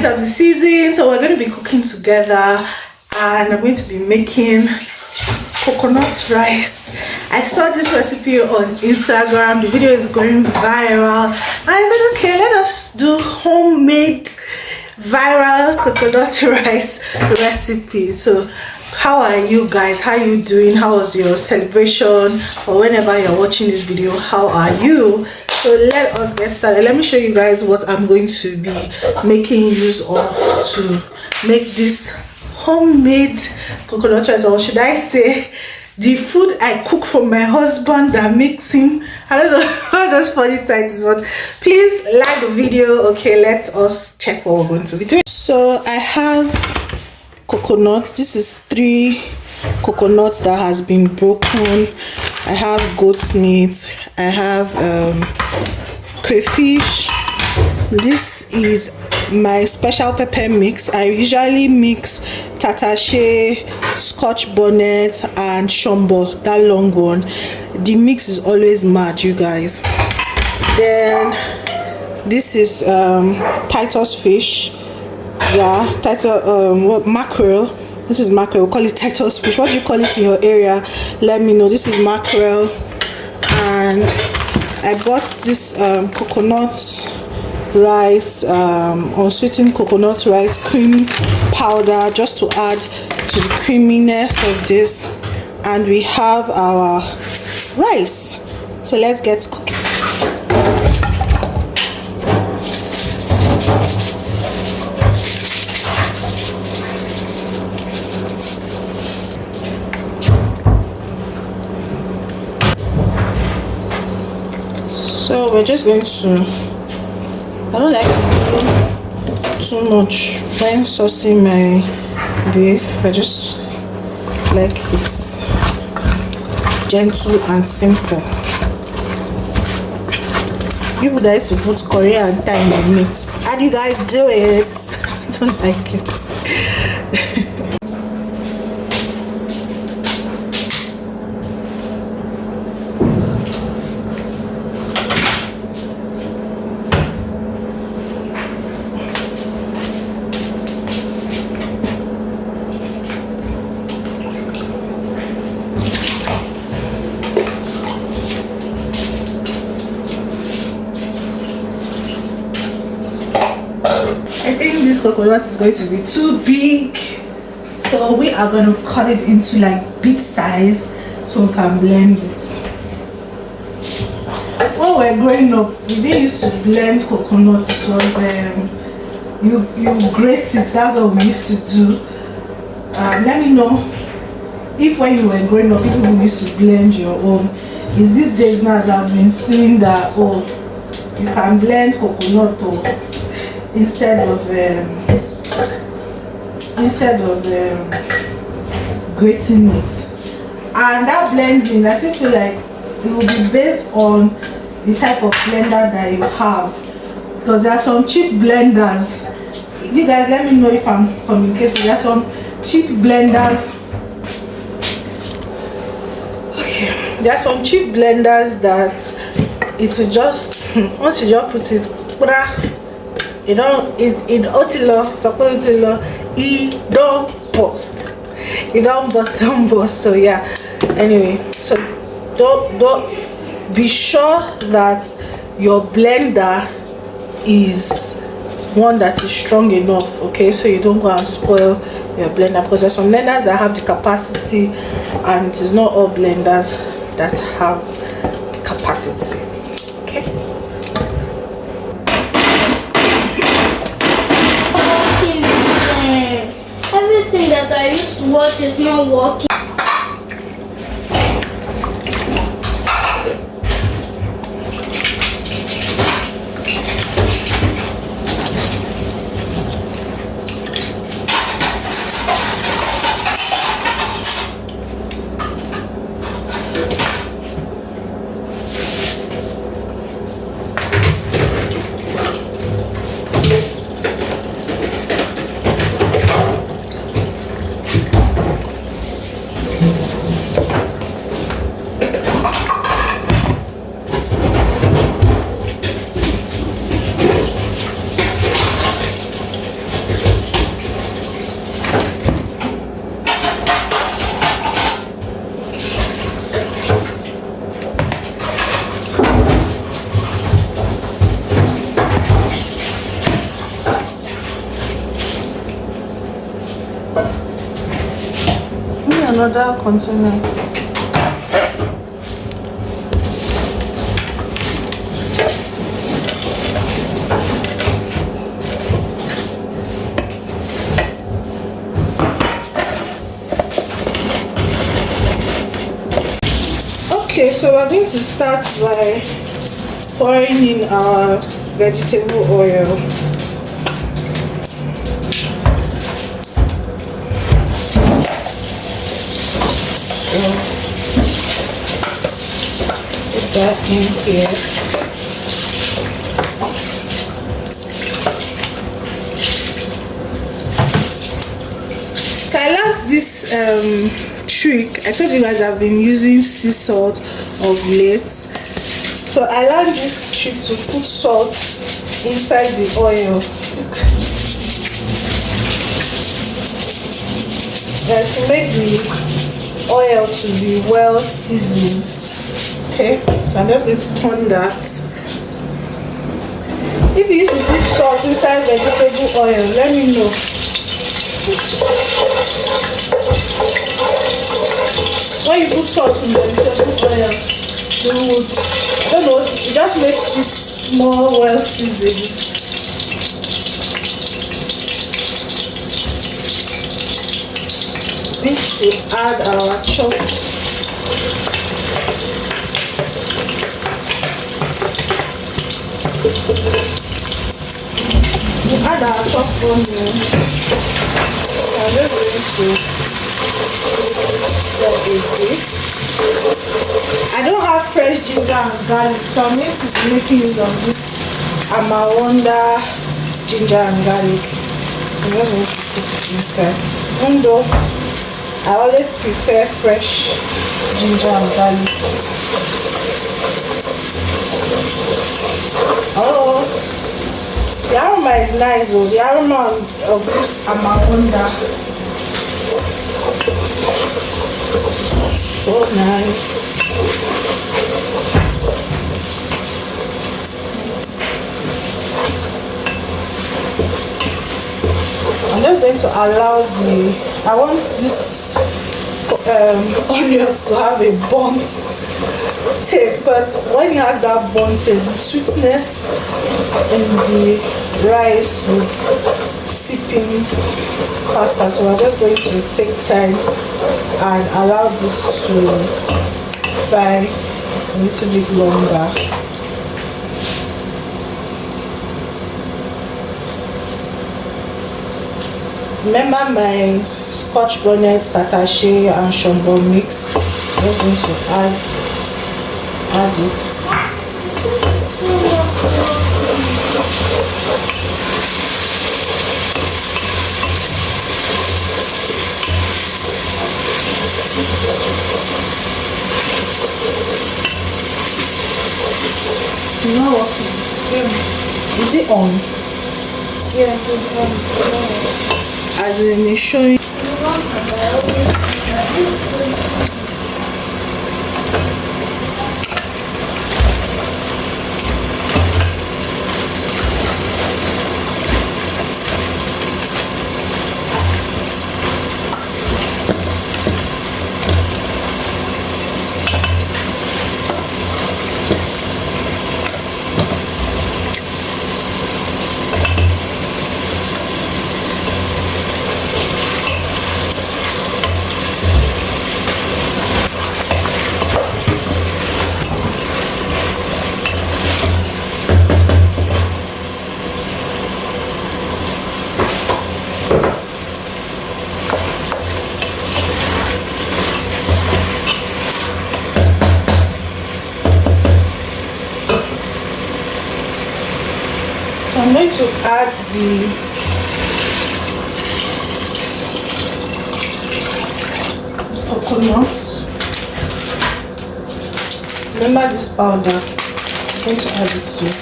moment of the season, so we're going to be cooking together, and I'm going to be making coconut rice. I saw this recipe on Instagram. The video is going viral, and I said, okay, let us do homemade viral coconut rice recipe. So how are you guys? How are you doing? How was your celebration? Or whenever you're watching this video, how are you? So let us get started. Let me show you guys what I'm going to be making use of to make this homemade coconut rice, or should I say the food I cook for my husband that makes him, I don't know how those funny titles, but please like the video. Okay, let us check what we're going to be doing. So I have coconuts. This is 3 coconuts that has been broken. I have goat's meat. I have crayfish. This is my special pepper mix. I usually mix tatashe, scotch bonnet, and shombo, that long one. The mix is always mad, you guys. Then this is Titus fish. Yeah, Titus mackerel. This is mackerel. We call it Titus fish. What do you call it in your area? Let me know. This is mackerel. And I bought this coconut rice, unsweetened coconut rice cream powder, just to add to the creaminess of this. And we have our rice. So let's get cooking. So we're just going to, I don't like to do too much when saucing my beef. I just like it gentle and simple. People that used to put Korean and thyme in mix. How do you guys do it? I don't like it. This coconut is going to be too big, so we are going to cut it into like bit size so we can blend it. When we were growing up, we didn't used to blend coconut. It was you grate it. That's what we used to do. Let me know if when you were growing up people who used to blend your own. Is these days now that I've been seeing that, oh, you can blend coconut or instead of grating it. And that blending, I still feel like it will be based on the type of blender that you have, because there are some cheap blenders. You guys let me know if I'm communicating. There are some cheap blenders. Okay, there are some cheap blenders that it will just once you just put it, you know, in otilo, suppose it don't bust. It don't bust. So yeah. Anyway, so don't be sure that your blender is one that is strong enough, okay, so you don't go and spoil your blender, because there's some blenders that have the capacity, and it is not all blenders that have the capacity. Okay. Everything that I used to watch is not working. another container. Okay, so we're going to start by pouring in our vegetable oil. Put that in here. So I learned this trick. I told you guys I've been using sea salt of late. So I learned this trick to put salt inside the oil. To make the oil to be well seasoned. Okay, so I'm just going to turn that. If you used to put salt inside vegetable oil, let me know. When you put salt in vegetable oil, you would, I don't know, it just makes it more well seasoned. We need to add our chopped onion. So I'm just going to set a bit. I don't have fresh ginger and garlic, so I'm going to be making use of this Amawanda ginger and garlic. I'm just going to put it inside. Even though I always prefer fresh ginger and garlic. Oh, the aroma is nice though. The aroma of this Amawanda. So nice. I'm just going to allow I want this onions to have a burnt taste, because when it has that burnt taste, the sweetness in the rice would seep in faster. So we're just going to take time and allow this to fry a little bit longer. Remember my scotch bonnet, tatashe and shombo mix. I'm just going to add it. It's not working. Is it on? Yeah, it's on. As in it's showing. So I'm going to add the coconut. Remember this powder, I'm going to add it too,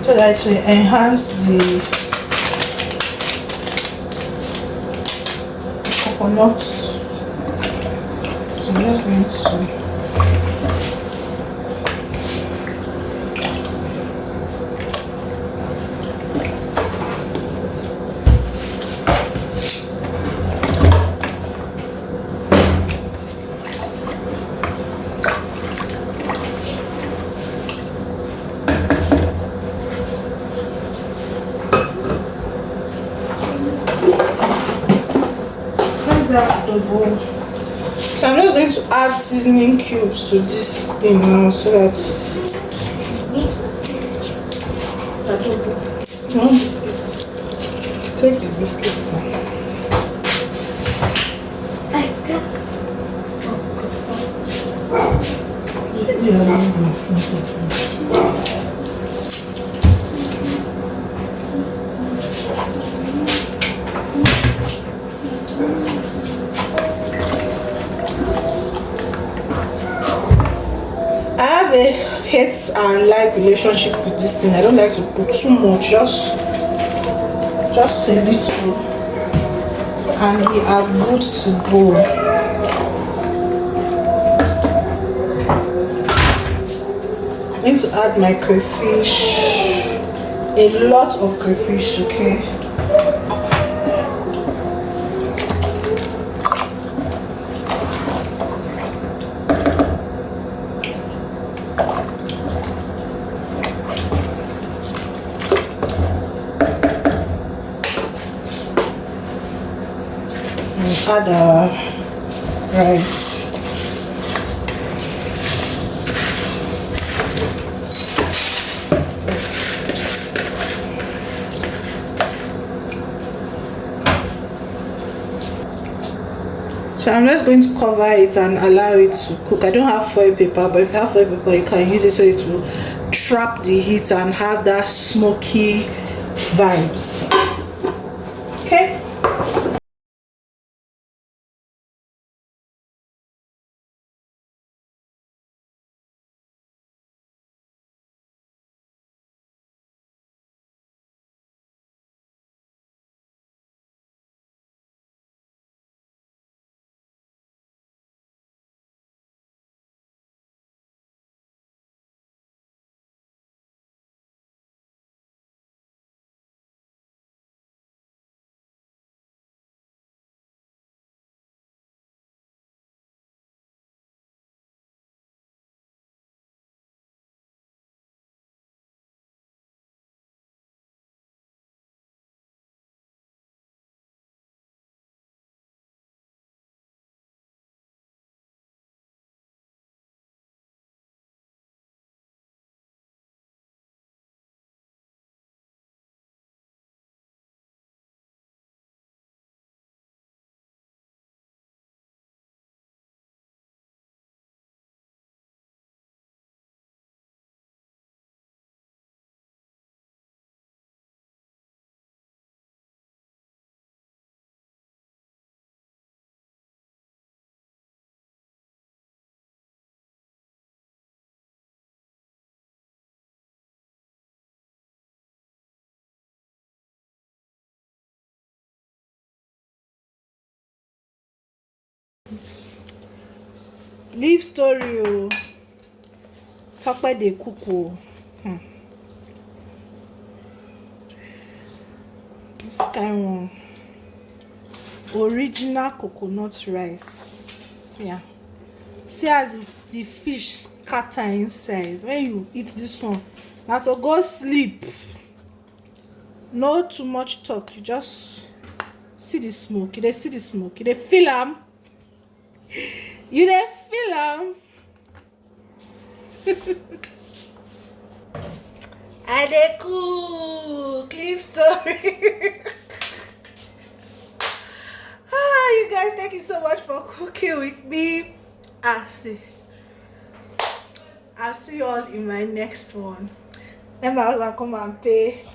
so that it will enhance the coconut. So I'm just going to that double. So I'm just going to add seasoning cubes to this thing now so that you want biscuits. Take the biscuits now. See the other one in front of me. I have a hate and like relationship with this thing. I don't like to put too much, just a little, and we are good to go. I'm going to add my crayfish, a lot of crayfish, okay? Add rice. So I'm just going to cover it and allow it to cook. I don't have foil paper, but if you have foil paper, you can use it so it will trap the heat and have that smoky vibes. Okay. Leave story. Oh. Talk about the cook. This kind one. Original coconut rice. Yeah. See as the fish scatter inside. When you eat this one, now to go sleep. No too much talk. You just see the smoke. You dey see the smoke. You dey feel them. You dey feel them. I dey cook. Leave story. You guys, thank you so much for cooking with me. I'll see you all in my next one. Then my husband come and pay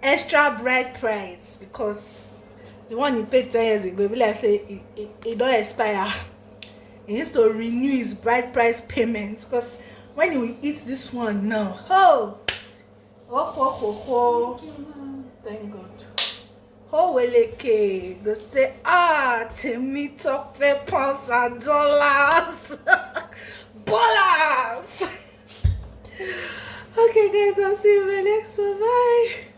extra bride price because the one he paid 10 years ago, like I say, it don't expire. He needs to renew his bride price payment because when you eat this one now, thank God. Oh, weleke, go say, to me talk pounds and dollars. Dollars. Okay, guys, I'll see you in my next one. Bye.